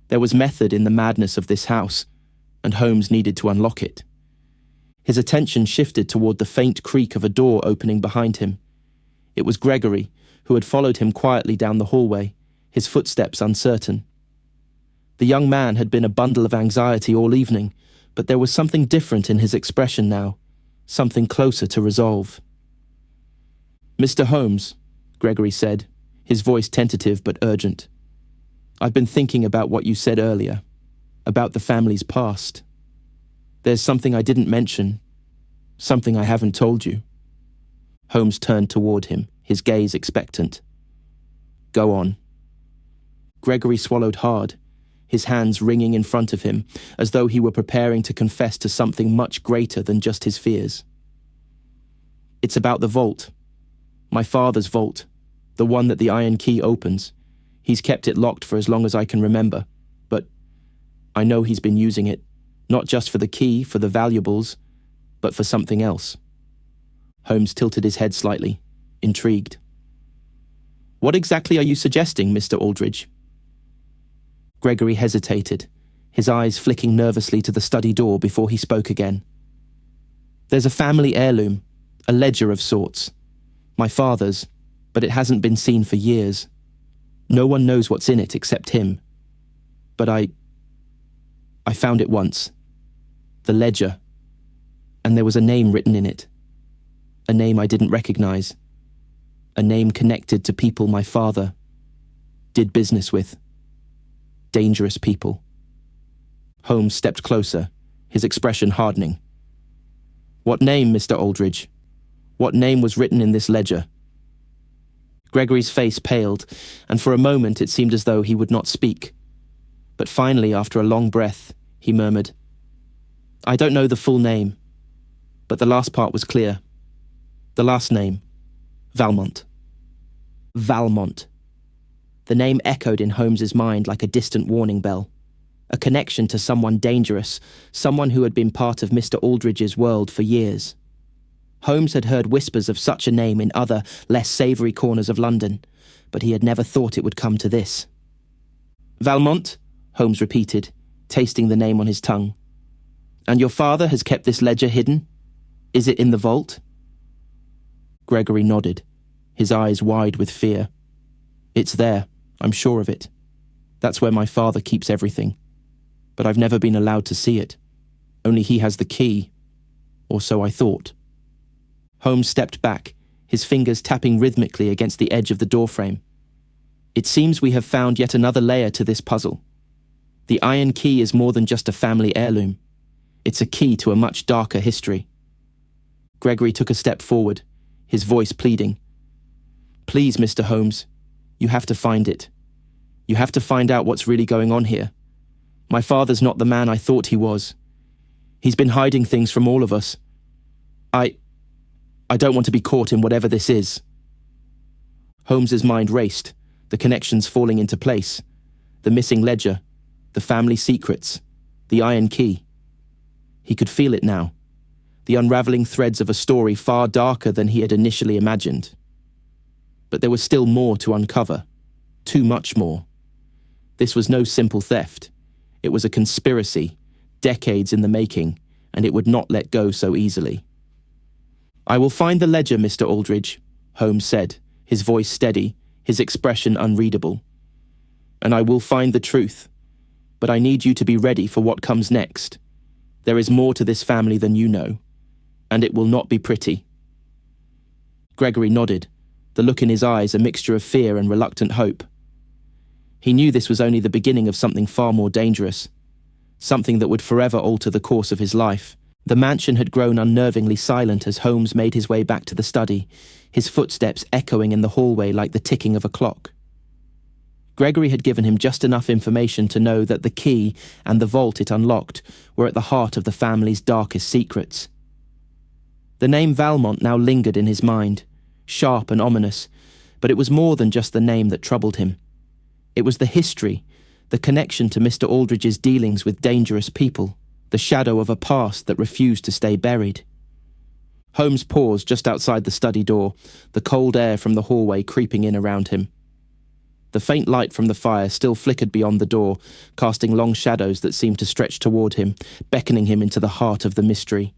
There was method in the madness of this house, and Holmes needed to unlock it. His attention shifted toward the faint creak of a door opening behind him. It was Gregory, who had followed him quietly down the hallway, his footsteps uncertain. The young man had been a bundle of anxiety all evening, but there was something different in his expression now, something closer to resolve. "Mr. Holmes," Gregory said, his voice tentative but urgent. "I've been thinking about what you said earlier, about the family's past. There's something I didn't mention, something I haven't told you." Holmes turned toward him, his gaze expectant. "Go on." Gregory swallowed hard, his hands wringing in front of him, as though he were preparing to confess to something much greater than just his fears. "It's about the vault. My father's vault, the one that the iron key opens. He's kept it locked for as long as I can remember, but I know he's been using it, not just for the key, for the valuables, but for something else. Holmes tilted his head slightly, intrigued. What exactly are you suggesting, Mr. Aldridge? Gregory hesitated, his eyes flicking nervously to the study door before he spoke again. There's a family heirloom, a ledger of sorts. My father's, but it hasn't been seen for years. No one knows what's in it except him. But I found it once. The ledger. And there was a name written in it. A name I didn't recognize. A name connected to people my father did business with. Dangerous people. Holmes stepped closer, his expression hardening. What name, Mr. Aldridge? What name was written in this ledger? Gregory's face paled, and for a moment it seemed as though he would not speak. But finally, after a long breath, he murmured, I don't know the full name, but the last part was clear. The last name, Valmont. Valmont. The name echoed in Holmes's mind like a distant warning bell. A connection to someone dangerous, someone who had been part of Mr. Aldridge's world for years. Holmes had heard whispers of such a name in other, less savoury corners of London, but he had never thought it would come to this. Valmont, Holmes repeated, tasting the name on his tongue. And your father has kept this ledger hidden? Is it in the vault? Gregory nodded, his eyes wide with fear. It's there, I'm sure of it. That's where my father keeps everything. But I've never been allowed to see it. Only he has the key, or so I thought. Holmes stepped back, his fingers tapping rhythmically against the edge of the doorframe. It seems we have found yet another layer to this puzzle. The iron key is more than just a family heirloom. It's a key to a much darker history. Gregory took a step forward, his voice pleading. Please, Mr. Holmes, you have to find it. You have to find out what's really going on here. My father's not the man I thought he was. He's been hiding things from all of us. I don't want to be caught in whatever this is. Holmes's mind raced, the connections falling into place. The missing ledger, the family secrets, the iron key. He could feel it now, the unravelling threads of a story far darker than he had initially imagined. But there was still more to uncover, too much more. This was no simple theft. It was a conspiracy, decades in the making, and it would not let go so easily. I will find the ledger, Mr. Aldridge, Holmes said, his voice steady, his expression unreadable. And I will find the truth. But I need you to be ready for what comes next. There is more to this family than you know, and it will not be pretty. Gregory nodded, the look in his eyes a mixture of fear and reluctant hope. He knew this was only the beginning of something far more dangerous, something that would forever alter the course of his life. The mansion had grown unnervingly silent as Holmes made his way back to the study, his footsteps echoing in the hallway like the ticking of a clock. Gregory had given him just enough information to know that the key and the vault it unlocked were at the heart of the family's darkest secrets. The name Valmont now lingered in his mind, sharp and ominous, but it was more than just the name that troubled him. It was the history, the connection to Mr. Aldridge's dealings with dangerous people, the shadow of a past that refused to stay buried. Holmes paused just outside the study door, the cold air from the hallway creeping in around him. The faint light from the fire still flickered beyond the door, casting long shadows that seemed to stretch toward him, beckoning him into the heart of the mystery.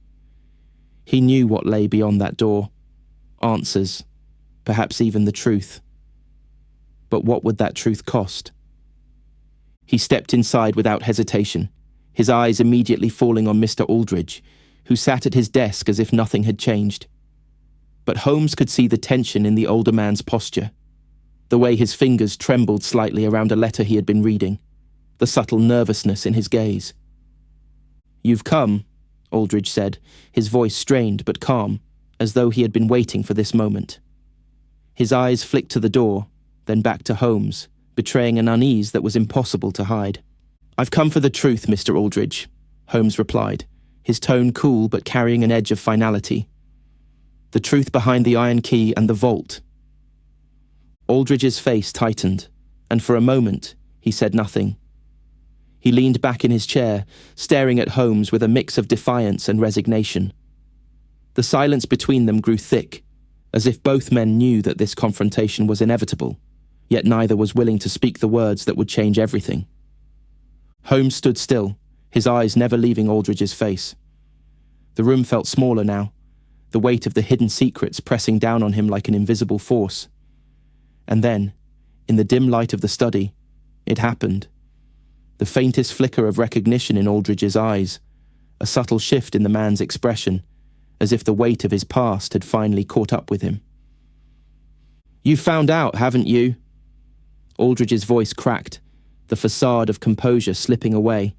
He knew what lay beyond that door. Answers, perhaps even the truth. But what would that truth cost? He stepped inside without hesitation, his eyes immediately falling on Mr. Aldridge, who sat at his desk as if nothing had changed. But Holmes could see the tension in the older man's posture, the way his fingers trembled slightly around a letter he had been reading, the subtle nervousness in his gaze. "You've come," Aldridge said, his voice strained but calm, as though he had been waiting for this moment. His eyes flicked to the door, then back to Holmes, betraying an unease that was impossible to hide. "I've come for the truth, Mr. Aldridge," Holmes replied, his tone cool but carrying an edge of finality. The truth behind the iron key and the vault. Aldridge's face tightened, and for a moment, he said nothing. He leaned back in his chair, staring at Holmes with a mix of defiance and resignation. The silence between them grew thick, as if both men knew that this confrontation was inevitable, yet neither was willing to speak the words that would change everything. Holmes stood still, his eyes never leaving Aldridge's face. The room felt smaller now, the weight of the hidden secrets pressing down on him like an invisible force. And then, in the dim light of the study, it happened. The faintest flicker of recognition in Aldridge's eyes, a subtle shift in the man's expression, as if the weight of his past had finally caught up with him. "You've found out, haven't you?" Aldridge's voice cracked, the facade of composure slipping away.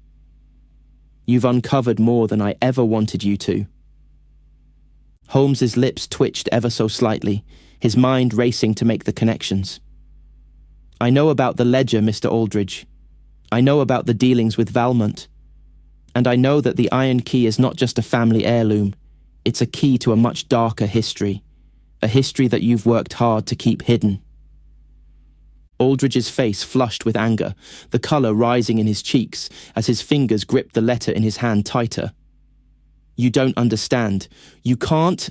"You've uncovered more than I ever wanted you to." Holmes's lips twitched ever so slightly, his mind racing to make the connections. "I know about the ledger, Mr. Aldridge. I know about the dealings with Valmont. And I know that the iron key is not just a family heirloom. It's a key to a much darker history, a history that you've worked hard to keep hidden." Aldridge's face flushed with anger, the colour rising in his cheeks as his fingers gripped the letter in his hand tighter. "You don't understand. You can't—"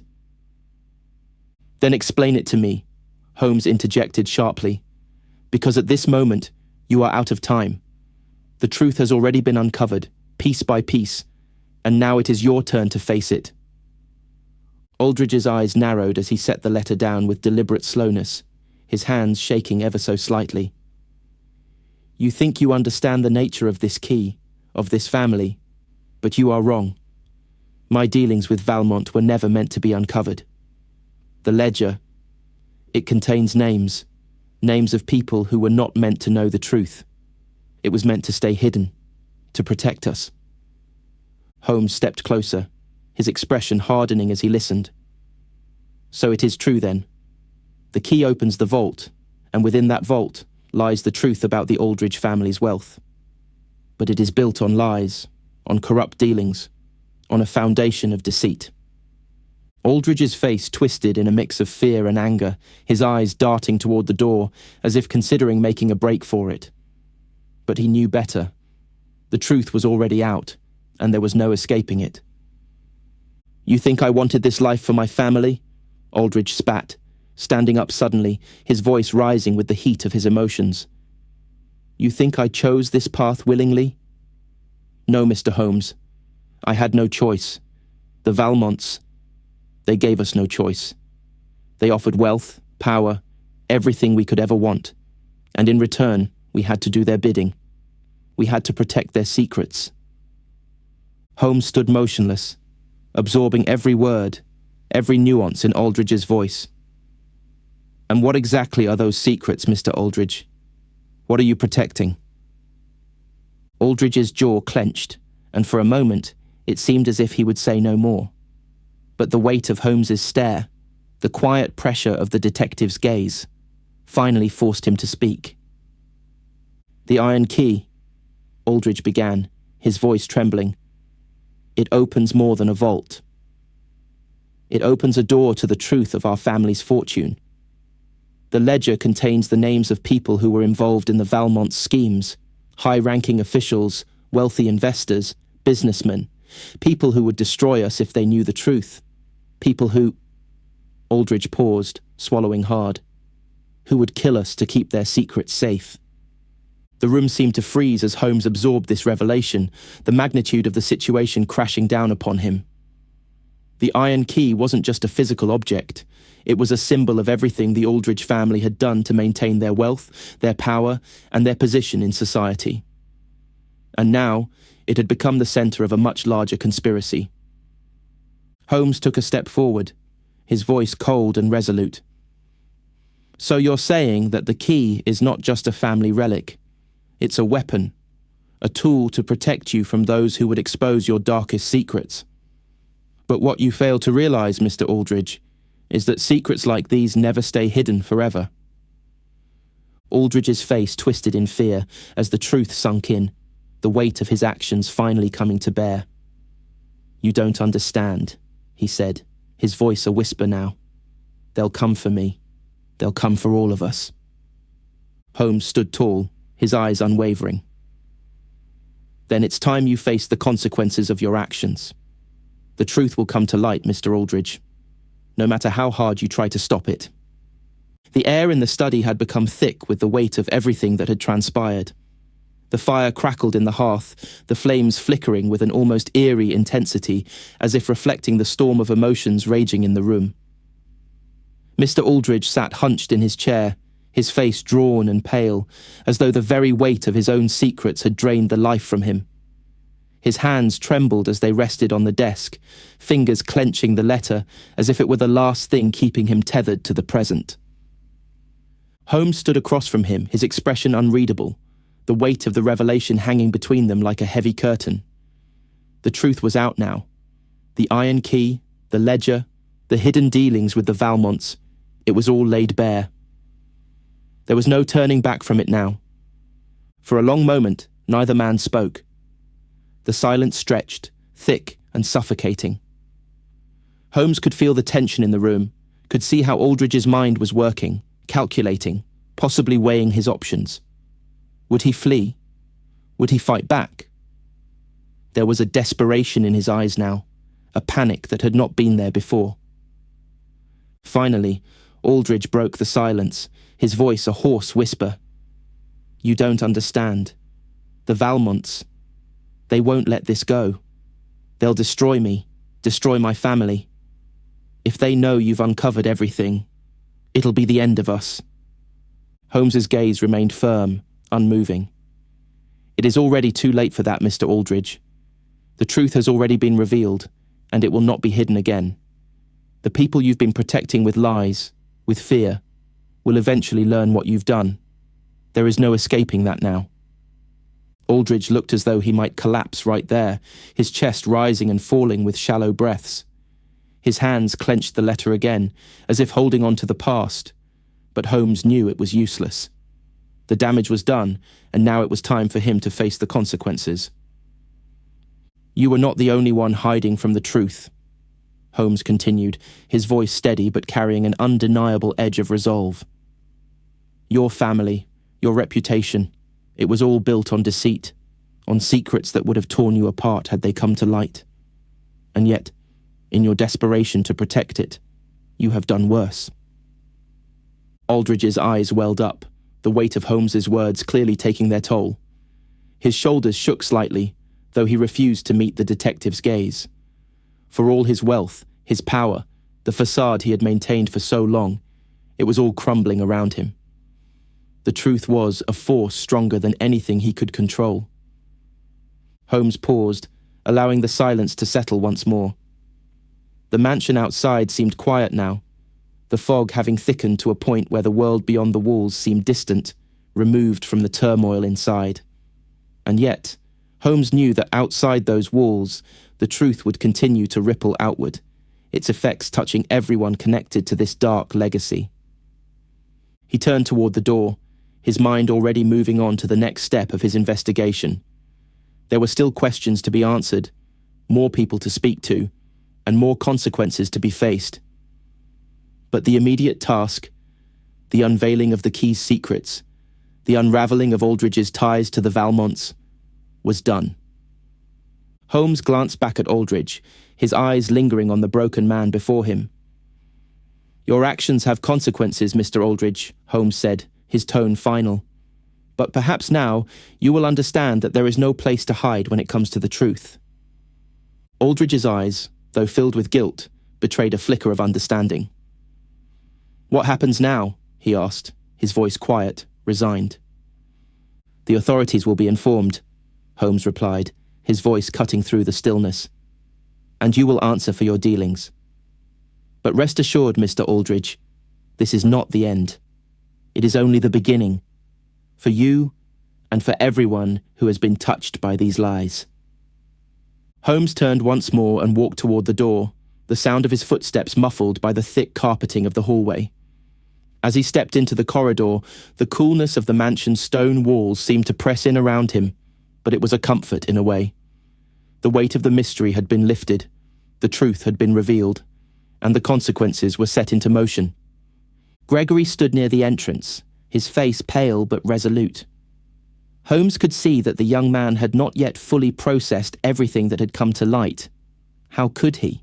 "Then explain it to me," Holmes interjected sharply. "Because at this moment, you are out of time. The truth has already been uncovered, piece by piece, and now it is your turn to face it." Aldridge's eyes narrowed as he set the letter down with deliberate slowness, his hands shaking ever so slightly. "You think you understand the nature of this key, of this family, but you are wrong. My dealings with Valmont were never meant to be uncovered. The ledger, it contains names of people who were not meant to know the truth. It was meant to stay hidden, to protect us." Holmes stepped closer, his expression hardening as he listened. "So it is true then. The key opens the vault, and within that vault lies the truth about the Aldridge family's wealth. But it is built on lies, on corrupt dealings, on a foundation of deceit." Aldridge's face twisted in a mix of fear and anger, his eyes darting toward the door, as if considering making a break for it. But he knew better. The truth was already out, and there was no escaping it. "You think I wanted this life for my family?" Aldridge spat, standing up suddenly, his voice rising with the heat of his emotions. "You think I chose this path willingly? No, Mr. Holmes. I had no choice. The Valmonts, they gave us no choice. They offered wealth, power, everything we could ever want, and in return, we had to do their bidding. We had to protect their secrets." Holmes stood motionless, absorbing every word, every nuance in Aldridge's voice. "And what exactly are those secrets, Mr. Aldridge? What are you protecting?" Aldridge's jaw clenched, and for a moment, it seemed as if he would say no more. But the weight of Holmes's stare, the quiet pressure of the detective's gaze, finally forced him to speak. "The iron key," Aldridge began, his voice trembling. "It opens more than a vault. It opens a door to the truth of our family's fortune. The ledger contains the names of people who were involved in the Valmont schemes, high-ranking officials, wealthy investors, businessmen, people who would destroy us if they knew the truth, people who—" Aldridge paused, swallowing hard. "Who would kill us to keep their secrets safe." The room seemed to freeze as Holmes absorbed this revelation, the magnitude of the situation crashing down upon him. The iron key wasn't just a physical object. It was a symbol of everything the Aldridge family had done to maintain their wealth, their power, and their position in society. And now, it had become the center of a much larger conspiracy. Holmes took a step forward, his voice cold and resolute. "So you're saying that the key is not just a family relic. It's a weapon, a tool to protect you from those who would expose your darkest secrets. But what you fail to realize, Mr. Aldridge, is that secrets like these never stay hidden forever." Aldridge's face twisted in fear as the truth sunk in, the weight of his actions finally coming to bear. "You don't understand," he said, his voice a whisper now. "They'll come for me. They'll come for all of us." Holmes stood tall, his eyes unwavering. "Then it's time you face the consequences of your actions. The truth will come to light, Mr. Aldridge, no matter how hard you try to stop it." The air in the study had become thick with the weight of everything that had transpired. The fire crackled in the hearth, the flames flickering with an almost eerie intensity, as if reflecting the storm of emotions raging in the room. Mr. Aldridge sat hunched in his chair, his face drawn and pale, as though the very weight of his own secrets had drained the life from him. His hands trembled as they rested on the desk, fingers clenching the letter as if it were the last thing keeping him tethered to the present. Holmes stood across from him, his expression unreadable, the weight of the revelation hanging between them like a heavy curtain. The truth was out now. The iron key, the ledger, the hidden dealings with the Valmonts, it was all laid bare. There was no turning back from it now. For a long moment, neither man spoke. The silence stretched, thick and suffocating. Holmes could feel the tension in the room, could see how Aldridge's mind was working, calculating, possibly weighing his options. Would he flee? Would he fight back? There was a desperation in his eyes now, a panic that had not been there before. Finally, Aldridge broke the silence, his voice a hoarse whisper. "You don't understand. The Valmonts, they won't let this go. They'll destroy me, destroy my family. If they know you've uncovered everything, it'll be the end of us." Holmes's gaze remained firm, unmoving. "It is already too late for that, Mr. Aldridge. The truth has already been revealed, and it will not be hidden again. The people you've been protecting with lies, with fear, will eventually learn what you've done. There is no escaping that now." Aldridge looked as though he might collapse right there, his chest rising and falling with shallow breaths. His hands clenched the letter again, as if holding on to the past, but Holmes knew it was useless. The damage was done, and now it was time for him to face the consequences. "You were not the only one hiding from the truth," Holmes continued, his voice steady but carrying an undeniable edge of resolve. "Your family, your reputation, it was all built on deceit, on secrets that would have torn you apart had they come to light. And yet, in your desperation to protect it, you have done worse." Aldridge's eyes welled up, the weight of Holmes's words clearly taking their toll. His shoulders shook slightly, though he refused to meet the detective's gaze. For all his wealth, his power, the facade he had maintained for so long, it was all crumbling around him. The truth was a force stronger than anything he could control. Holmes paused, allowing the silence to settle once more. The mansion outside seemed quiet now, the fog having thickened to a point where the world beyond the walls seemed distant, removed from the turmoil inside. And yet, Holmes knew that outside those walls, the truth would continue to ripple outward, its effects touching everyone connected to this dark legacy. He turned toward the door, his mind already moving on to the next step of his investigation. There were still questions to be answered, more people to speak to, and more consequences to be faced. But the immediate task, the unveiling of the key's secrets, the unraveling of Aldridge's ties to the Valmonts, was done. Holmes glanced back at Aldridge, his eyes lingering on the broken man before him. "Your actions have consequences, Mr. Aldridge," Holmes said, his tone final. "But perhaps now you will understand that there is no place to hide when it comes to the truth." Aldridge's eyes, though filled with guilt, betrayed a flicker of understanding. "What happens now?" he asked, his voice quiet, resigned. "The authorities will be informed," Holmes replied, his voice cutting through the stillness. "And you will answer for your dealings. But rest assured, Mr. Aldridge, this is not the end. It is only the beginning, for you and for everyone who has been touched by these lies." Holmes turned once more and walked toward the door, the sound of his footsteps muffled by the thick carpeting of the hallway. As he stepped into the corridor, the coolness of the mansion's stone walls seemed to press in around him, but it was a comfort in a way. The weight of the mystery had been lifted, the truth had been revealed, and the consequences were set into motion. Gregory stood near the entrance, his face pale but resolute. Holmes could see that the young man had not yet fully processed everything that had come to light. How could he?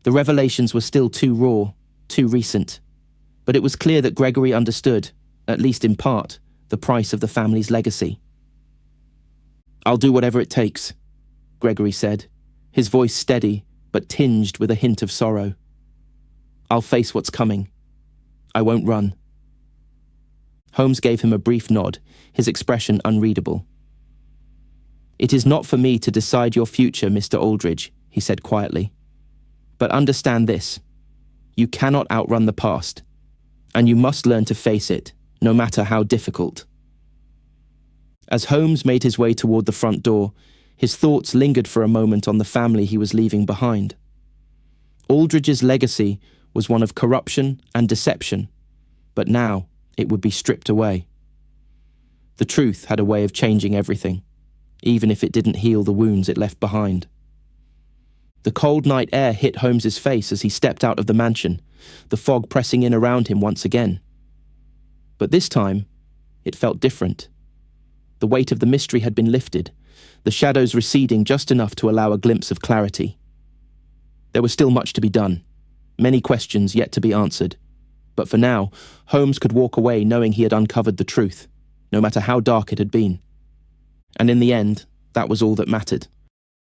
The revelations were still too raw, too recent. But it was clear that Gregory understood, at least in part, the price of the family's legacy. "I'll do whatever it takes," Gregory said, his voice steady but tinged with a hint of sorrow. "I'll face what's coming. I won't run." Holmes gave him a brief nod, his expression unreadable. "It is not for me to decide your future, Mr. Aldridge," he said quietly. "But understand this. You cannot outrun the past, and you must learn to face it, no matter how difficult." As Holmes made his way toward the front door, his thoughts lingered for a moment on the family he was leaving behind. Aldridge's legacy was one of corruption and deception, but now it would be stripped away. The truth had a way of changing everything, even if it didn't heal the wounds it left behind. The cold night air hit Holmes's face as he stepped out of the mansion, the fog pressing in around him once again. But this time, it felt different. The weight of the mystery had been lifted, the shadows receding just enough to allow a glimpse of clarity. There was still much to be done, many questions yet to be answered. But for now, Holmes could walk away knowing he had uncovered the truth, no matter how dark it had been. And in the end, that was all that mattered.